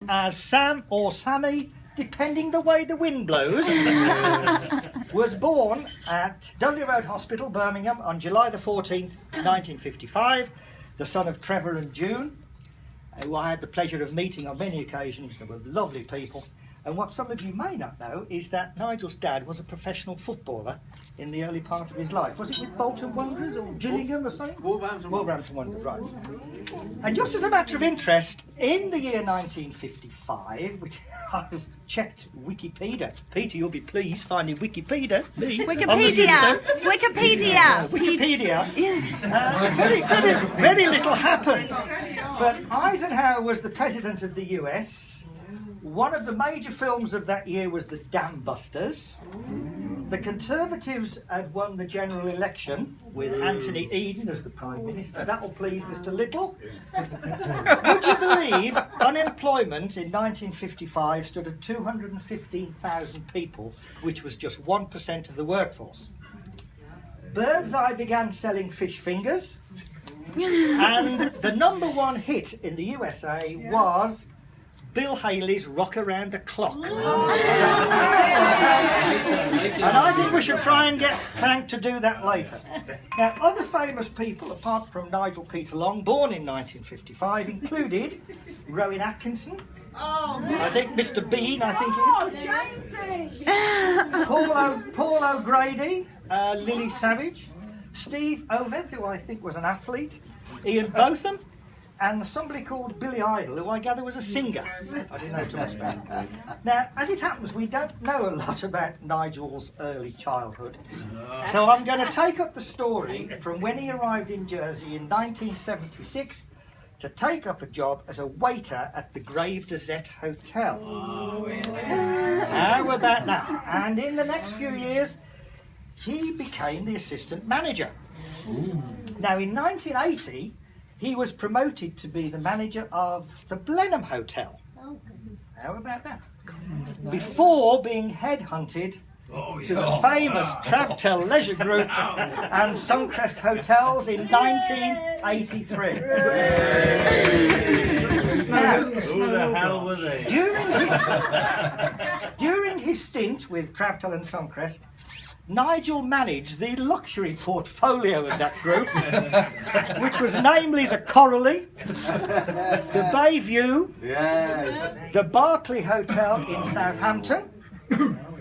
as Sam or Sammy, depending the way the wind blows, was born at Dudley Road Hospital, Birmingham, on July the 14th, 1955, the son of Trevor and June, who I had the pleasure of meeting on many occasions. They were lovely people. And what some of you may not know is that Nigel's dad was a professional footballer in the early part of his life. Was it with Bolton Wanderers or Gillingham or something? Wolverhampton Wanderers, right. And just as a matter of interest, in the year 1955, which I've checked Wikipedia. Peter, you'll be pleased finding Wikipedia. Wikipedia. Very little happened. But Eisenhower was the president of the US. One of the major films of that year was The Dam Busters. The Conservatives had won the general election with Anthony Eden as the Prime Minister. That'll please Mr. Little. Would you believe unemployment in 1955 stood at 215,000 people, which was just 1% of the workforce? Birdseye began selling fish fingers, and the #1 hit in the USA was Bill Haley's Rock Around the Clock. And I think we should try and get Frank to do that later. Now, other famous people, apart from Nigel Peter Long, born in 1955, included Rowan Atkinson. I think Mr. Bean, Paul O'Grady, Lily Savage, Steve Ovett, who I think was an athlete, Ian Botham, and somebody called Billy Idol, who I gather was a singer. I didn't know too much about him. Now, as it happens, we don't know a lot about Nigel's early childhood. So I'm going to take up the story from when he arrived in Jersey in 1976 to take up a job as a waiter at the Grave Desert Hotel. How about that? And in the next few years, he became the assistant manager. Now, in 1980, he was promoted to be the manager of the Blenheim Hotel. How about that? Before being headhunted to the famous Travtel Leisure Group and Suncrest Hotels in 1983. Now, who the hell were they? During his stint with Travtel and Suncrest, Nigel managed the luxury portfolio of that group, which was namely the Coralie, the Bayview, the Berkeley Hotel in Southampton,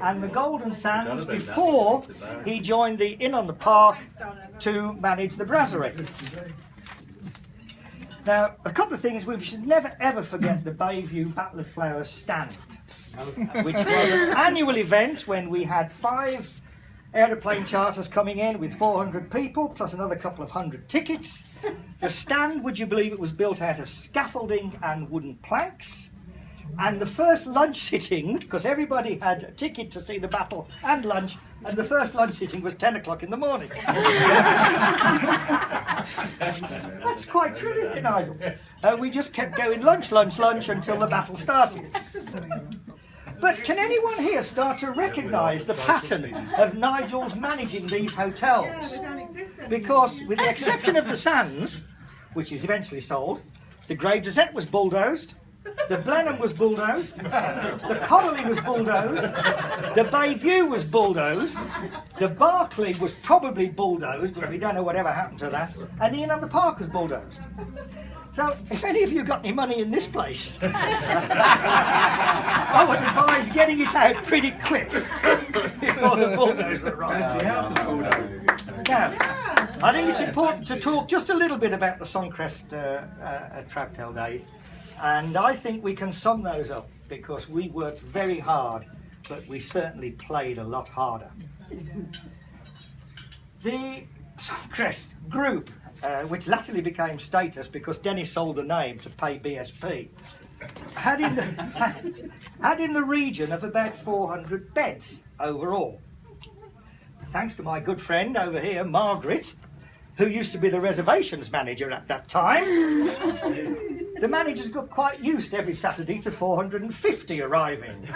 and the Golden Sands, before he joined the Inn on the Park to manage the Brasserie. Now, a couple of things: we should never ever forget the Bayview Battle of Flowers stand, which was an annual event when we had 5 aeroplane charters coming in with 400 people, plus another couple of 100 tickets. The stand, would you believe it, was built out of scaffolding and wooden planks. And the first lunch sitting, because everybody had a ticket to see the battle and lunch, and the first lunch sitting was 10 o'clock in the morning. That's quite true, isn't it, Nigel? We just kept going lunch until the battle started. But can anyone here start to recognise the pattern of Nigel's managing these hotels? Because with the exception of the Sands, which is eventually sold, the Grave Desert was bulldozed, the Blenheim was bulldozed, the Coralie was bulldozed, the Bayview was bulldozed, the Berkeley was probably bulldozed, but we don't know whatever happened to that, and the Inn on the Park was bulldozed. So, if any of you got any money in this place, I would advise getting it out pretty quick before the bulldozer arrives. Now, I think it's important to talk just a little bit about the Suncrest Travtel days, and I think we can sum those up because we worked very hard, but we certainly played a lot harder. The Suncrest group, which latterly became Status because Dennis sold the name to pay BSP, had in the region of about 400 beds overall. Thanks to my good friend over here, Margaret, who used to be the reservations manager at that time, the managers got quite used every Saturday to 450 arriving.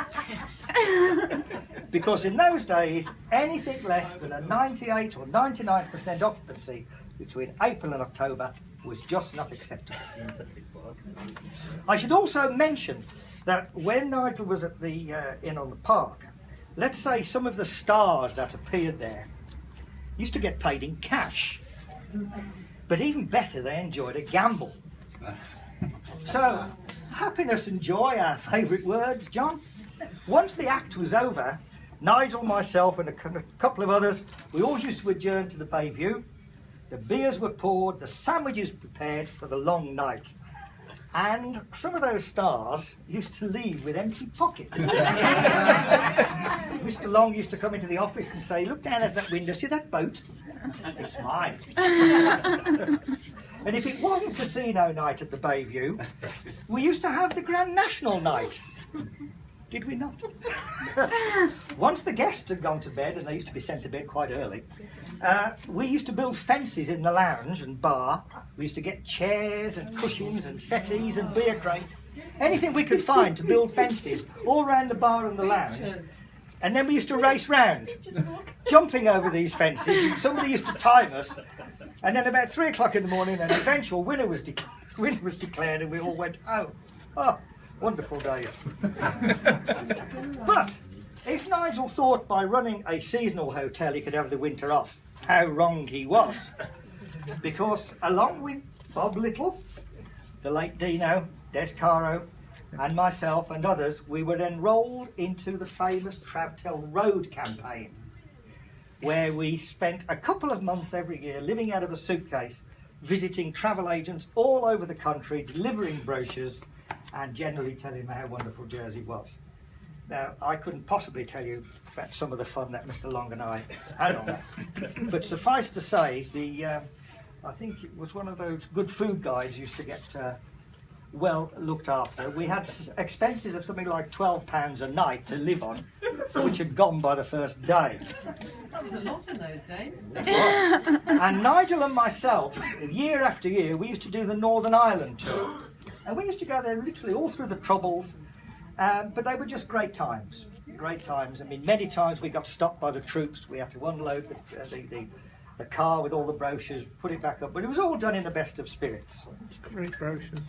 Because in those days, anything less than a 98 or 99% occupancy between April and October was just not acceptable. I should also mention that when Nigel was at the Inn on the Park, let's say some of the stars that appeared there used to get paid in cash. But even better, they enjoyed a gamble. So, happiness and joy, our favourite words, John. Once the act was over, Nigel, myself and a couple of others, we all used to adjourn to the Bayview. The beers were poured, the sandwiches prepared for the long night. And some of those stars used to leave with empty pockets. Mr. Long used to come into the office and say, look down at that window, see that boat? It's mine. And if it wasn't casino night at the Bayview, we used to have the Grand National night. Did we not? Once the guests had gone to bed, and they used to be sent to bed quite early, we used to build fences in the lounge and bar. We used to get chairs and cushions and settees and beer crates, anything we could find to build fences all around the bar and the lounge. And then we used to race round, jumping over these fences. Somebody used to time us. And then about 3 o'clock in the morning, an eventual winner was declared, and we all went home. Oh, wonderful days. But if Nigel thought by running a seasonal hotel he could have the winter off, how wrong he was. Because along with Bob Little, the late Dino, Des Caro, and myself and others, we were enrolled into the famous Travtel Road campaign, where we spent a couple of months every year living out of a suitcase, visiting travel agents all over the country, delivering brochures, and generally telling them how wonderful Jersey was. Now, I couldn't possibly tell you about some of the fun that Mr. Long and I had on that, but suffice to say, I think it was one of those good food guides used to get well looked after. We had expenses of something like £12 a night to live on, which had gone by the first day. That was a lot in those days. And Nigel and myself, year after year, we used to do the Northern Ireland tour. And we used to go there literally all through the Troubles, but they were just great times. Great times. I mean, many times we got stopped by the troops. We had to unload the car with all the brochures, put it back up, but it was all done in the best of spirits. Great brochures.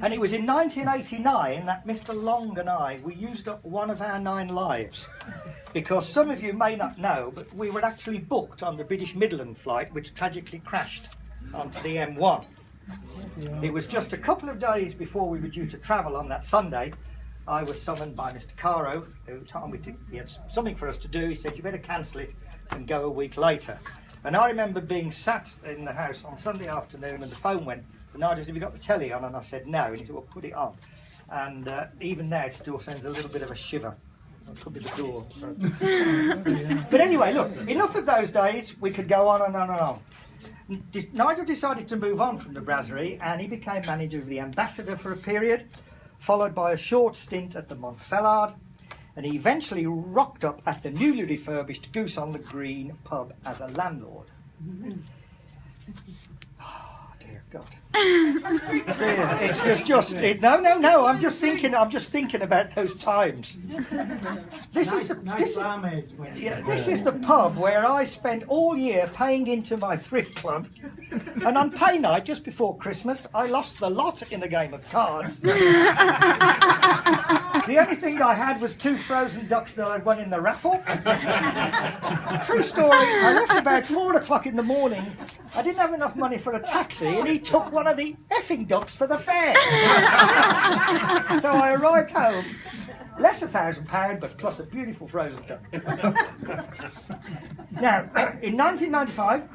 And it was in 1989 that Mr. Long and I, we used up one of our 9 lives. Because some of you may not know, but we were actually booked on the British Midland flight, which tragically crashed onto the M1. Yeah. It was just a couple of days before we were due to travel on that Sunday. I was summoned by Mr. Caro, who told me he had something for us to do. He said, you better cancel it and go a week later. And I remember being sat in the house on Sunday afternoon and the phone went, and I said, have you got the telly on? And I said, no. And he said, well, put it on. And even now it still sends a little bit of a shiver. It could be the door. But anyway, look, enough of those days. We could go on and on and on. Nigel decided to move on from the Brasserie, and he became manager of the Ambassador for a period, followed by a short stint at the Montfellard, and he eventually rocked up at the newly refurbished Goose on the Green pub as a landlord. Oh, dear God. Dear, it was no, I'm just thinking about those times. This is the pub where I spent all year paying into my thrift club, and on pay night just before Christmas I lost the lot in a game of cards. The only thing I had was 2 frozen ducks that I'd won in the raffle. True story, I left about 4 o'clock in the morning. I didn't have enough money for a taxi, and he took one of the effing ducks for the fare. So I arrived home, less £1,000, but plus a beautiful frozen duck. Now, in 1995,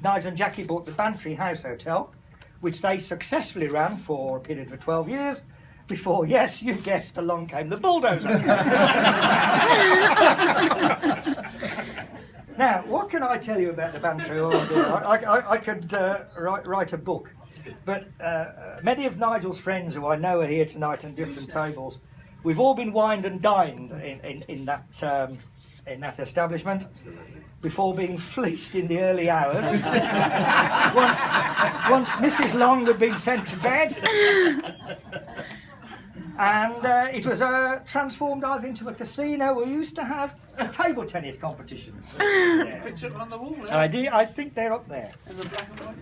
Nigel and Jackie bought the Bantry House Hotel, which they successfully ran for a period of 12 years, before, yes, you've guessed, along came the bulldozer. Now, what can I tell you about the Bantry? I could write a book. But many of Nigel's friends who I know are here tonight on different tables, we've all been wined and dined in that establishment before being fleeced in the early hours. once Mrs. Long had been sent to bed. And it was transformed either into a casino. We used to have table tennis competitions. Picture on the wall there. I think they're up there. In the black and white.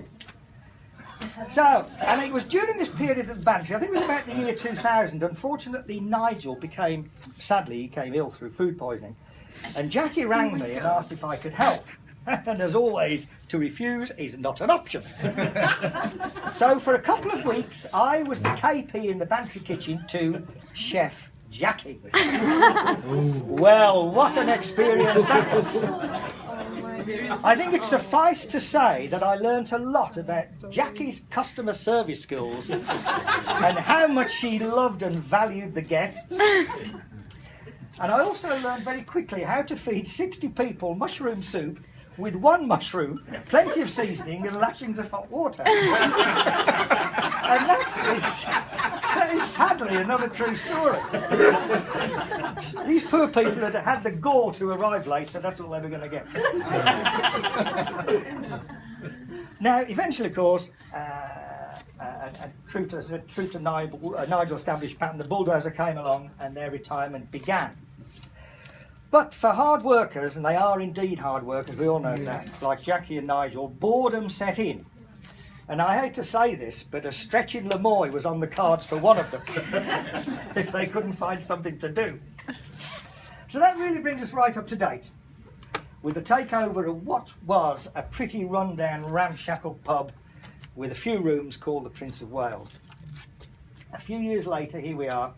So, and it was during this period of the bantry, I think it was about the year 2000, unfortunately Nigel sadly he came ill through food poisoning. And Jackie rang me and asked if I could help. And as always, to refuse is not an option. So for a couple of weeks, I was the KP in the bantry kitchen to Chef Jackie. Well, what an experience that was. I think it suffice to say that I learnt a lot about Jackie's customer service skills and how much she loved and valued the guests. And I also learned very quickly how to feed 60 people mushroom soup with one mushroom, plenty of seasoning and lashings of hot water. And that is sadly another true story. These poor people had had the gall to arrive late, so that's all they were going to get. Now, eventually, of course, true to Nigel established pattern, the bulldozer came along and their retirement began. But for hard workers, and they are indeed hard workers, we all know that, like Jackie and Nigel, boredom set in. And I hate to say this, but a stretch in Lemoy was on the cards for one of them, if they couldn't find something to do. So that really brings us right up to date, with the takeover of what was a pretty run-down, ramshackle pub with a few rooms called the Prince of Wales. A few years later, here we are.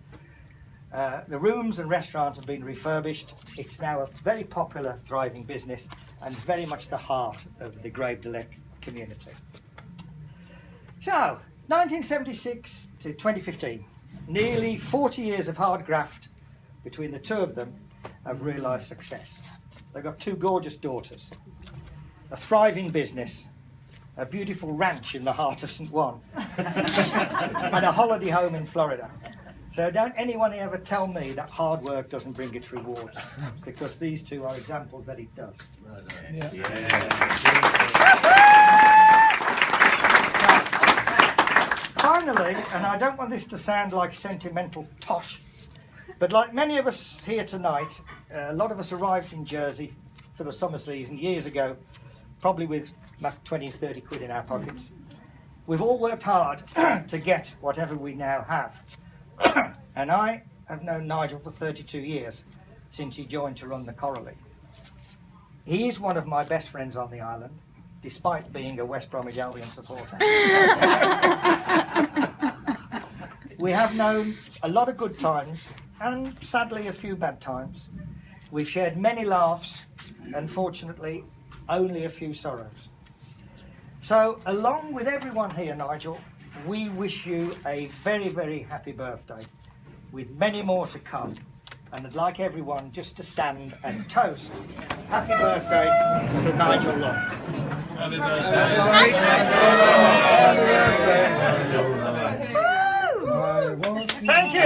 The rooms and restaurant have been refurbished. It's now a very popular, thriving business and very much the heart of the Gravedelect community. So, 1976 to 2015, nearly 40 years of hard graft between the two of them have realised success. They've got two gorgeous daughters, a thriving business, a beautiful ranch in the heart of St. Juan, and a holiday home in Florida. So don't anyone ever tell me that hard work doesn't bring its rewards, because these two are examples that it does. Yes. Yeah. Finally, and I don't want this to sound like sentimental tosh, but like many of us here tonight, a lot of us arrived in Jersey for the summer season years ago, probably with 20, 30 quid in our pockets. We've all worked hard to get whatever we now have. And I have known Nigel for 32 years, since he joined to run the Coralie. He is one of my best friends on the island, despite being a West Bromwich Albion supporter. We have known a lot of good times, and sadly a few bad times. We've shared many laughs, and fortunately, only a few sorrows. So, along with everyone here, Nigel, we wish you a very, very happy birthday, with many more to come. And I'd like everyone just to stand and toast. Happy birthday to Nigel Long. Happy birthday. Thank you.